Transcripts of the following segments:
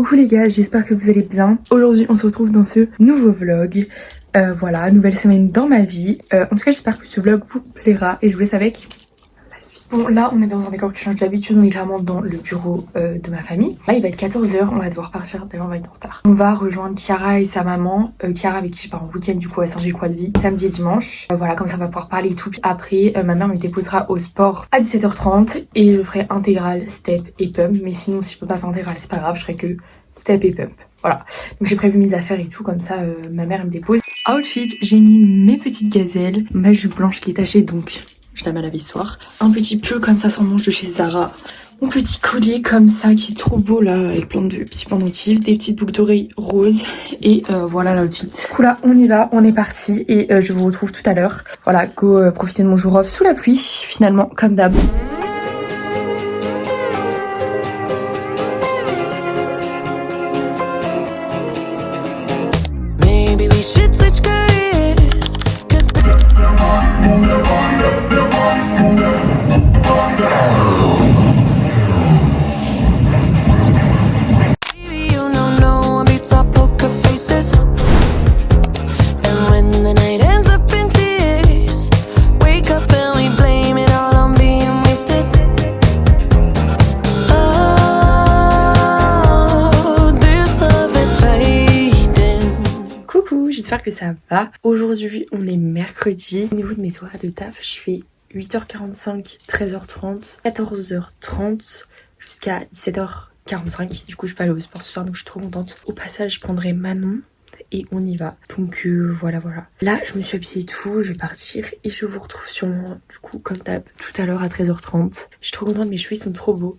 Coucou les gars, j'espère que vous allez bien. Aujourd'hui on se retrouve dans ce nouveau vlog. Voilà, nouvelle semaine dans ma vie. En tout cas j'espère que ce vlog vous plaira et je vous laisse avec la suite. Bon là on est dans un décor qui change d'habitude, on est clairement dans le bureau de ma famille. Là il va être 14h, on va devoir partir, d'ailleurs on va être en retard. On va rejoindre Chiara et sa maman, Chiara avec qui je pars en week-end du coup à Saint-Gilles-Croix-de-Vie, samedi et dimanche. Voilà, comme ça on va pouvoir parler et tout. Puis après ma mère me déposera au sport à 17h30 et je ferai intégral, step et pump. Mais sinon si je peux pas faire intégral c'est pas grave, je ferai que step et pump. Voilà, donc j'ai prévu mes affaires et tout, comme ça ma mère elle me dépose. Outfit, j'ai mis mes petites gazelles, ma jupe blanche qui est tachée donc je la mets à laver ce soir. Un petit pull comme ça sans manche de chez Zara. Mon petit collier comme ça qui est trop beau là avec plein de petits pendentifs, des petites boucles d'oreilles roses et voilà l'outfit. Du coup là on y va, on est parti et je vous retrouve tout à l'heure. Voilà, go profiter de mon jour off sous la pluie finalement comme d'hab. J'espère que ça va. Aujourd'hui on est mercredi. Au niveau de mes horaires de taf, je fais 8h45, 13h30, 14h30 jusqu'à 17h45. Du coup je vais aller au sport ce soir donc je suis trop contente. Au passage je prendrai Manon et on y va. Donc voilà. Là je me suis habillée et tout, je vais partir et je vous retrouve sûrement du coup comme d'hab tout à l'heure à 13h30. Je suis trop contente, mes cheveux ils sont trop beaux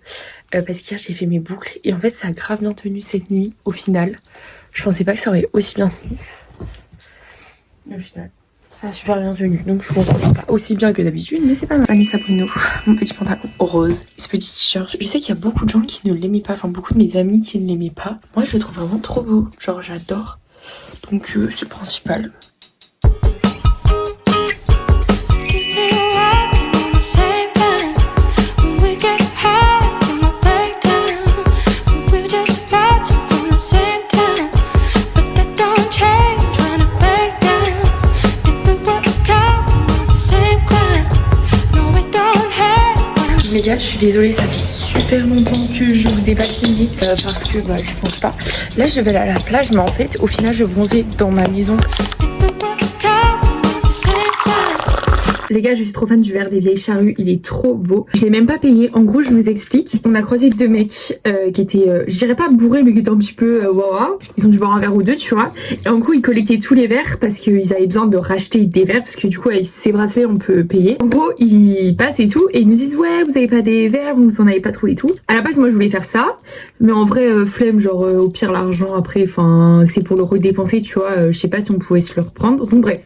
parce qu'hier j'ai fait mes boucles et en fait ça a grave bien tenu cette nuit au final. Je pensais pas que ça aurait aussi bien tenu. Au final, ça a super bien tenu, donc je suis contente. Pas aussi bien que d'habitude, mais c'est pas mal. Vanessa Bruno, mon petit pantalon rose, ce petit t-shirt. Je sais qu'il y a beaucoup de gens qui ne l'aimaient pas, enfin beaucoup de mes amis qui ne l'aimaient pas. Moi, je le trouve vraiment trop beau, genre j'adore. Donc c'est le principal. Les gars, je suis désolée, ça fait super longtemps que je vous ai pas filmé parce que je pense pas. Là, je vais aller à la plage, mais en fait, au final, je bronzais dans ma maison. Les gars, je suis trop fan du verre des vieilles charrues, il est trop beau. Je l'ai même pas payé. En gros, je vous explique. On a croisé deux mecs qui étaient, je dirais pas bourrés, mais qui étaient un petit peu waouh. Ils ont dû boire un verre ou deux, tu vois. Et en gros, ils collectaient tous les verres parce qu'ils avaient besoin de racheter des verres parce que du coup, avec ces bracelets, on peut payer. En gros, ils passent et tout et ils nous disent ouais, vous avez pas des verres, vous en avez pas trop et tout. À la base, moi, je voulais faire ça, mais en vrai, flemme, genre au pire l'argent après, enfin, c'est pour le redépenser, tu vois. Je sais pas si on pouvait se le reprendre. Donc bref.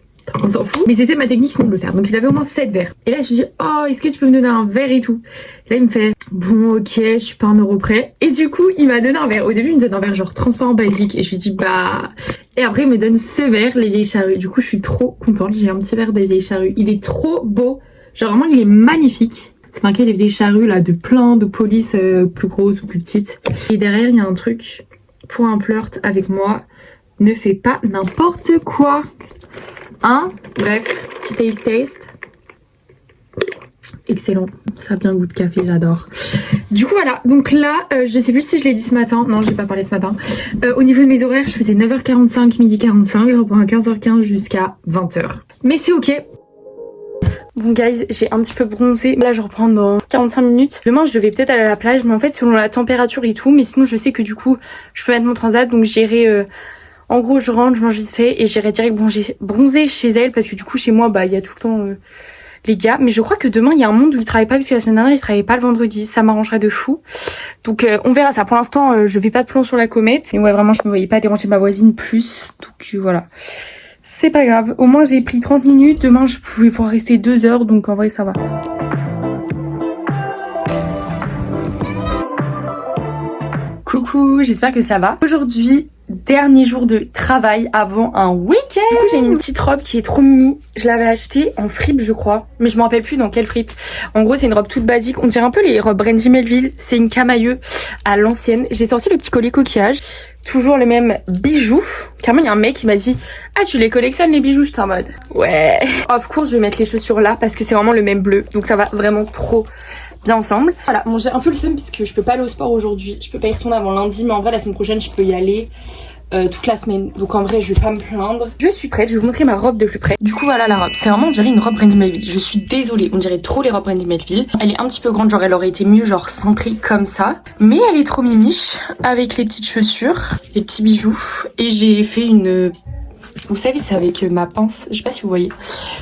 On s'en fout. Mais c'était ma technique sinon de le faire. Donc il avait au moins 7 verres. Et là je lui dis oh est-ce que tu peux me donner un verre et tout. Et là il me fait bon ok je suis pas €1 près. Et du coup il m'a donné un verre. Au début il me donne un verre genre transparent basique. Et je lui dis bah. Et après il me donne ce verre les vieilles charrues. Du coup je suis trop contente. J'ai un petit verre des vieilles charrues. Il est trop beau. Genre vraiment il est magnifique. C'est marqué les vieilles charrues là de plein de polices plus grosses ou plus petites. Et derrière il y a un truc pour un flirt avec moi. Ne fais pas n'importe quoi. Hein, bref, petit taste. Excellent, ça a bien goût de café, j'adore. Du coup voilà, donc là, je sais plus si je l'ai dit ce matin. Non, j'ai pas parlé ce matin. Au niveau de mes horaires, je faisais 9h45, midi 45. Je reprends à 15h15 jusqu'à 20h. Mais c'est ok. Bon guys, j'ai un petit peu bronzé. Là je reprends dans 45 minutes. Demain je devais peut-être aller à la plage, mais en fait selon la température et tout. Mais sinon je sais que du coup, je peux mettre mon transat, donc j'irai... En gros, je rentre, je mange vite fait et j'irai direct bronzer chez elle parce que du coup, chez moi, il y a tout le temps les gars. Mais je crois que demain, il y a un monde où ils travaillent pas parce que la semaine dernière, ils travaillaient pas le vendredi. Ça m'arrangerait de fou. Donc, on verra ça. Pour l'instant, je fais pas de plan sur la comète. Mais ouais, vraiment, je me voyais pas déranger ma voisine plus. Donc, voilà. C'est pas grave. Au moins, j'ai pris 30 minutes. Demain, je pouvais pouvoir rester 2 heures. Donc, en vrai, ça va. Coucou, j'espère que ça va. Aujourd'hui, dernier jour de travail avant un week-end. Du coup j'ai une petite robe qui est trop mimi. Je l'avais achetée en fripe je crois, mais je me rappelle plus dans quelle fripe. En gros c'est une robe toute basique, on dirait un peu les robes Brandy Melville. C'est une camailleux à l'ancienne. J'ai sorti le petit collier coquillage, toujours les mêmes bijoux. Carrément il y a un mec qui m'a dit ah tu les collectionnes les bijoux, j'étais en mode ouais. Of course je vais mettre les chaussures là parce que c'est vraiment le même bleu, donc ça va vraiment trop bien ensemble. Voilà, bon j'ai un peu le seum puisque je peux pas aller au sport aujourd'hui, je peux pas y retourner avant lundi, mais en vrai la semaine prochaine je peux y aller toute la semaine, donc en vrai je vais pas me plaindre. Je suis prête, je vais vous montrer ma robe de plus près. Du coup voilà la robe, c'est vraiment on dirait une robe Brandy Melville. Je suis désolée, on dirait trop les robes Brandy Melville. Elle est un petit peu grande, genre elle aurait été mieux genre cintrée comme ça, mais elle est trop mimiche avec les petites chaussures, les petits bijoux, et j'ai fait une... Vous savez, c'est avec ma pince. Je sais pas si vous voyez.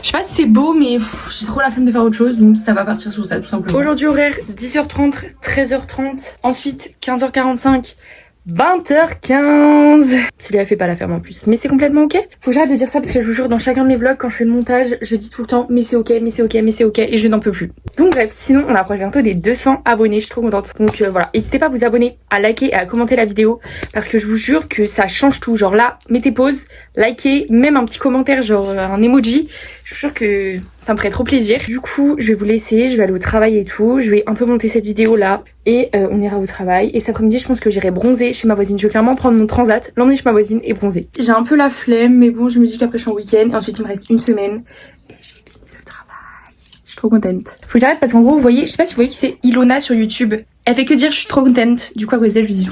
Je sais pas si c'est beau, mais j'ai trop la flemme de faire autre chose. Donc ça va partir sur ça, tout simplement. Aujourd'hui, horaire 10h30, 13h30. Ensuite, 15h45. 20h15. Célia fait pas la ferme en plus, mais c'est complètement ok. Faut que j'arrête de dire ça parce que je vous jure dans chacun de mes vlogs quand je fais le montage je dis tout le temps mais c'est ok, mais c'est ok, mais c'est ok et je n'en peux plus. Donc bref, sinon on approche bientôt des 200 abonnés, je suis trop contente. Donc voilà, n'hésitez pas à vous abonner, à liker et à commenter la vidéo parce que je vous jure que ça change tout. Genre là, mettez pause, likez, même un petit commentaire genre un emoji. Je suis sûre que ça me ferait trop plaisir. Du coup, je vais vous laisser, je vais aller au travail et tout. Je vais un peu monter cette vidéo là et on ira au travail. Et cet après-midi, je pense que j'irai bronzer chez ma voisine. Je vais clairement prendre mon transat, l'emmener chez ma voisine et bronzer. J'ai un peu la flemme, mais bon, je me dis qu'après je suis en week-end et ensuite il me reste une semaine. Et j'ai fini le travail. Je suis trop contente. Faut que j'arrête parce qu'en gros, vous voyez, je sais pas si vous voyez qui c'est Ilona sur YouTube. Elle fait que dire je suis trop contente. Du coup, à cause d'elle, je lui dis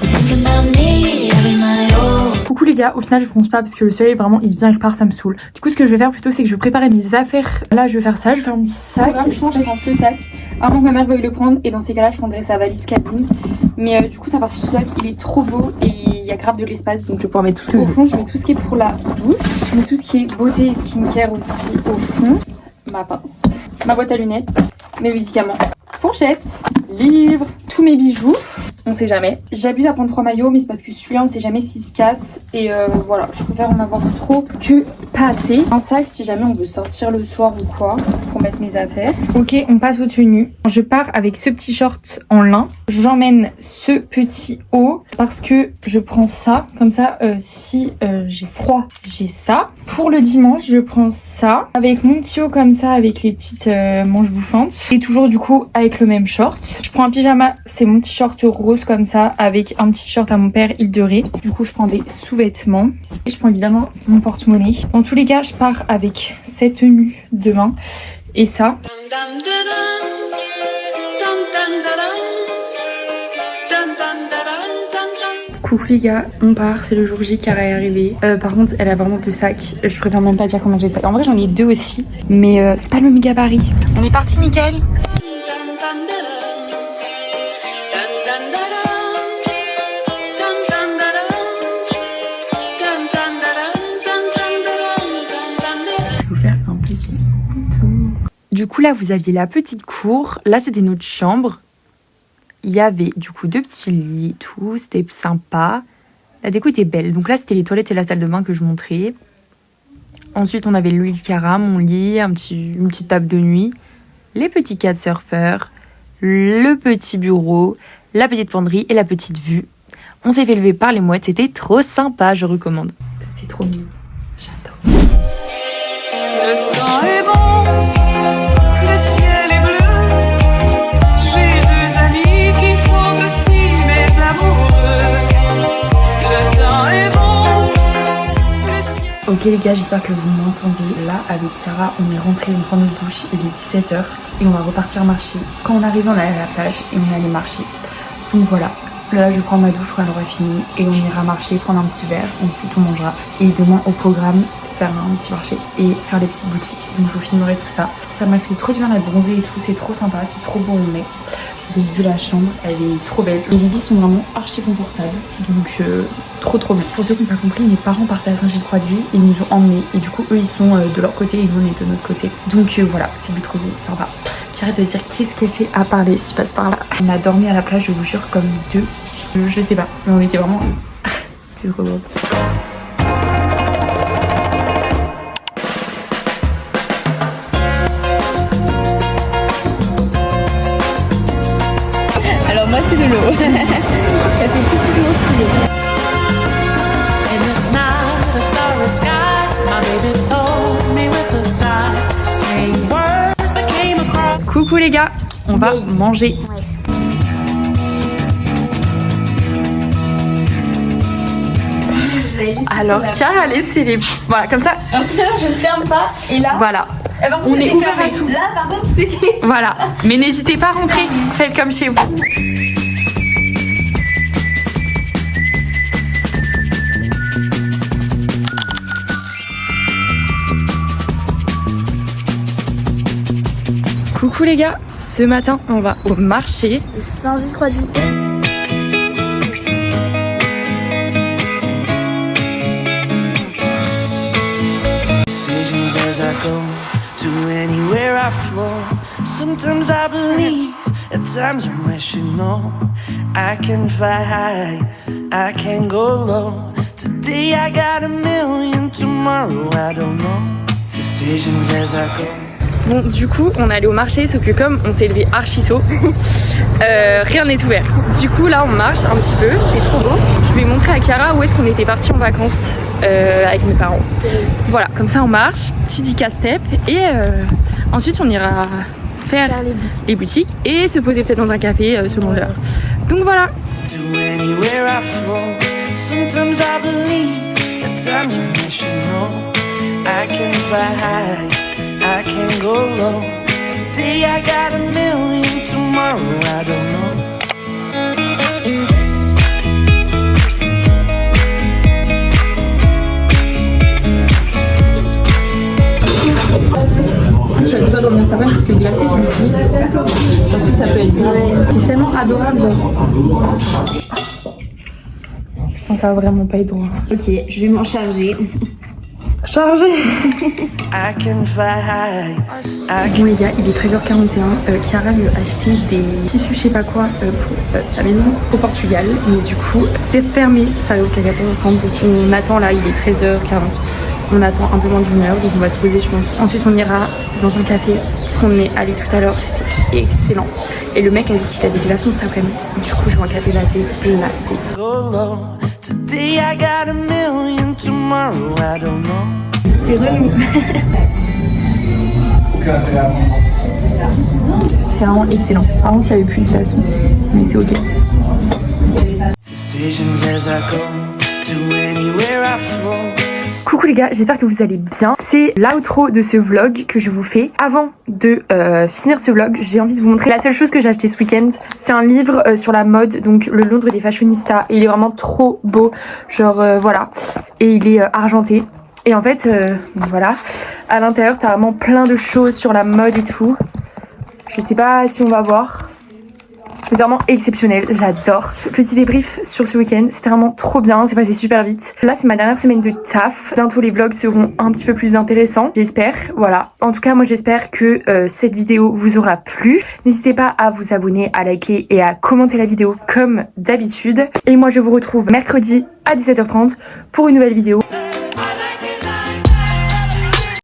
coucou les gars, au final je bronze pas parce que le soleil vraiment il vient et repart, ça me saoule. Du coup ce que je vais faire plutôt c'est que je vais préparer mes affaires. Là je vais faire ça, je vais faire un petit sac. Je pense que je prends ce sac avant que ma mère veuille le prendre et dans ces cas là je prendrai sa valise cabine. Mais du coup ça part sur ce sac, il est trop beau et il y a grave de l'espace donc je vais pouvoir mettre tout ce que je veux. Au fond je mets tout ce qui est pour la douche, je mets tout ce qui est beauté et skincare aussi au fond. Ma pince, ma boîte à lunettes, mes médicaments, fourchette, livres, tous mes bijoux. On sait jamais. J'abuse à prendre 3 maillots, mais c'est parce que celui-là, on sait jamais s'il se casse. Et voilà, je préfère en avoir trop que pas assez. Un sac si jamais on veut sortir le soir ou quoi, pour mettre mes affaires. Ok, on passe aux tenues. Je pars avec ce petit short en lin. J'emmène ce petit haut parce que je prends ça. Comme ça, si j'ai froid, j'ai ça. Pour le dimanche, je prends ça. Avec mon petit haut comme ça, avec les petites manches bouffantes. Et toujours du coup, avec le même short. Je prends un pyjama, c'est mon petit short rose comme ça avec un petit short à mon père île de Ré. Du coup je prends des sous-vêtements et je prends évidemment mon porte-monnaie. Dans tous les cas je pars avec cette tenue demain et ça. Coucou les gars, on part, c'est le jour J qui est arrivé. Par contre elle a vraiment 2 sacs, je préfère même pas dire combien j'ai de sacs. En vrai j'en ai 2 aussi, mais c'est pas le même gabarit. On est parti Mickaël. Du coup là vous aviez la petite cour, là c'était notre chambre. Il y avait du coup 2 petits lits et tout, c'était sympa. La déco était belle, donc là c'était les toilettes et la salle de bain que je montrais. Ensuite on avait le lit de Cara, mon lit, une petite table de nuit, les petits cadres surfeurs, le petit bureau, la petite penderie et la petite vue. On s'est fait lever par les mouettes, c'était trop sympa, je recommande. C'est trop mignon, j'adore. Le temps est bon, le ciel est bleu. J'ai 2 amis qui sont aussi mes amoureux. Le temps est bon, le ciel... Ok les gars, j'espère que vous m'entendez. Là avec Cara, on est rentré, on prend notre douche, il est 17h et on va repartir marcher. Quand on arrive, on allait à la plage et on allait marcher. Donc voilà. Là je vais prendre ma douche quand elle aura fini et on ira marcher, prendre un petit verre, ensuite on mangera. Et demain au programme, faire un petit marché et faire des petites boutiques. Donc je vous filmerai tout ça. Ça m'a fait trop du bien d'être bronzée et tout, c'est trop sympa, c'est trop beau on est. Vous avez vu la chambre, elle est trop belle. Et les lits sont vraiment archi confortables, donc trop bien. Pour ceux qui n'ont pas compris, mes parents partaient à Saint-Gilles-Croix-de-Vie et ils nous ont emmenés. Et du coup eux ils sont de leur côté et nous on est de notre côté. Donc voilà, c'est plus trop sympa. J'arrête de dire qu'est-ce qu'elle fait à parler si je passe par là. On a dormi à la plage, je vous jure, comme 2. Je sais pas, mais on était vraiment... C'était trop drôle. Alors moi c'est de l'eau. Ça fait tout de suite mon style. Coucou les gars, on va manger. Alors Chiara a laissé les... Voilà, comme ça. Alors tout à l'heure je ne ferme pas et là... Voilà. Par contre, On est c'était ouvert fermé. à tout. Là par contre c'était... Voilà. Mais n'hésitez pas à rentrer. Faites comme chez vous. Coucou les gars, ce matin on va au marché. Saint-Gilles-Croix-d'Y. As I go to anywhere I flow, sometimes I believe, at times I'm wishing no. I can fly high, I can go low. Today I got a million, tomorrow I don't know. Decisions as I go. Bon, du coup, on est allé au marché, sauf que comme on s'est levé archi tôt, rien n'est ouvert. Du coup, là, on marche un petit peu, c'est trop beau. Je vais montrer à Chiara où est-ce qu'on était parti en vacances avec mes parents. Voilà, comme ça, on marche, petit Dica step, et ensuite, on ira faire les boutiques et se poser peut-être dans un café selon l'heure. Donc voilà. To anywhere I flow, sometimes I believe, at times I'm wishing no. I can fly high, I can go low. Today I got a million, tomorrow I don't know. Je suis à deux doigts de revenir cet après parce que glacé, je me dis, ça peut être bon. C'est tellement adorable. Non, ça va vraiment pas être drôle. Ok, je vais m'en charger. Chargé. I can fly high, I Bon les gars, il est 13h41. Chiara lui a acheté des tissus je sais pas quoi pour sa maison au Portugal. Mais du coup, c'est fermé, ça va jusqu'à 14h30. Donc on attend là, il est 13h40. On attend un peu moins d'une heure, donc on va se poser je pense. Ensuite on ira dans un café qu'on est allé tout à l'heure, c'était excellent. Et le mec a dit qu'il a des glaçons cet après-midi. Du coup je vois un café latte glacé. go low. Today I got a million, tomorrow I don't know. C'est relou. C'est vraiment excellent. Par contre il n'y avait plus de glaçons, mais c'est ok. Decisions as I go to anywhere I flow. Coucou les gars, j'espère que vous allez bien. C'est l'outro de ce vlog que je vous fais. Avant de finir ce vlog, j'ai envie de vous montrer la seule chose que j'ai acheté ce week-end. C'est un livre sur la mode, donc le Londres des fashionistas. Et il est vraiment trop beau, genre voilà. Et il est argenté. Et en fait, voilà, à l'intérieur t'as vraiment plein de choses sur la mode et tout. Je sais pas si on va voir. C'est vraiment exceptionnel, j'adore. Petit débrief sur ce week-end, c'était vraiment trop bien, c'est passé super vite. Là c'est ma dernière semaine de taf, bientôt les vlogs seront un petit peu plus intéressants, j'espère, voilà. En tout cas moi j'espère que cette vidéo vous aura plu. N'hésitez pas à vous abonner, à liker et à commenter la vidéo comme d'habitude. Et moi je vous retrouve mercredi à 17h30 pour une nouvelle vidéo.